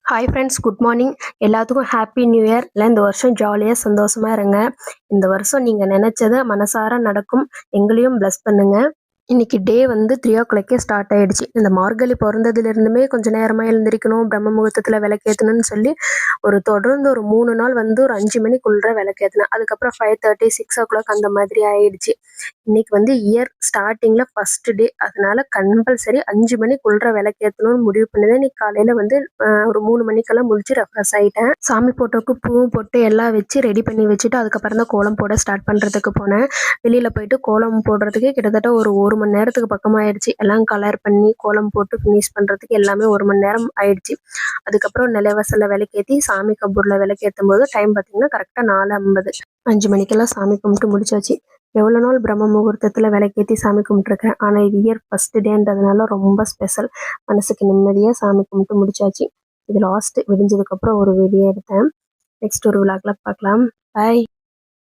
Hi friends, good morning. எல்லாத்துக்கும் happy new year. இந்த வருஷம் ஜாலியாக சந்தோஷமா இருங்க. இந்த வருஷம் நீங்கள் நினச்சதை மனசார நடக்கும். எங்களையும் ப்ளஸ் பண்ணுங்க. இன்னைக்கு டே வந்து 3 o'clock ஸ்டார்ட் ஆயிடுச்சு. இந்த மார்கழி பிறந்ததுலேருந்துமே கொஞ்சம் நேரமாக எழுந்திரிக்கணும், பிரம்ம முகூர்த்தத்தில் விளக்கேற்றணும்னு சொல்லி தொடர்ந்து ஒரு 3 நாள் வந்து ஒரு 5 மணிக்குள்ள விளக்கேற்றினேன். அதுக்கப்புறம் 5:30 6 o'clock அந்த மாதிரி ஆயிடுச்சு. இன்னைக்கு வந்து இயர் ஸ்டார்டிங்கில் ஃபர்ஸ்ட் டே, அதனால கம்பல்சரி 5 மணிக்குள்ள விளக்கேற்றணும்னு முடிவு பண்ணுவேன். இன்னைக்கு காலையில் வந்து ஒரு 3 மணிக்கெல்லாம் முழிச்சு ரெஃப்ரெஷ் ஆகிட்டேன். சாமி போட்டோக்கு பூவும் போட்டு எல்லாம் வச்சு ரெடி பண்ணி வச்சுட்டு அதுக்கப்புறம் தான் கோலம் போட ஸ்டார்ட் பண்ணுறதுக்கு போனேன். வெளியில் போயிட்டு கோலம் போடுறதுக்கே கிட்டத்தட்ட ஒரு மணி நேரத்துக்கு பக்கமாயிடுச்சு. எல்லாம் கலர் பண்ணி கோலம் போட்டு ஃபினிஷ் பண்ணுறதுக்கு எல்லாமே 1 மணி நேரம் ஆயிடுச்சு. அதுக்கப்புறம் நிலைவாசலில் விளக்கேற்றி சாமி கபூரில் விளக்கேற்றும் போது டைம் பார்த்தீங்கன்னா கரெக்டாக 4:50. 5 மணிக்கெல்லாம் சாமி கும்பிட்டு முடிச்சாச்சு. எவ்வளோ நாள் பிரம்ம முகூர்த்தத்தில் விளக்கேற்றி சாமி கும்பிட்ருக்கேன். ஆனால் இது இயர் ஃபஸ்ட் டேன்றதுனால ரொம்ப ஸ்பெஷல். மனசுக்கு நிம்மதியாக சாமி கும்பிட்டு முடிச்சாச்சு. இது லாஸ்ட்டு விடிஞ்சதுக்கப்புறம் ஒரு வீடியோ எடுத்தேன். நெக்ஸ்ட் ஒரு விளாக்ல பார்க்கலாம். பாய்.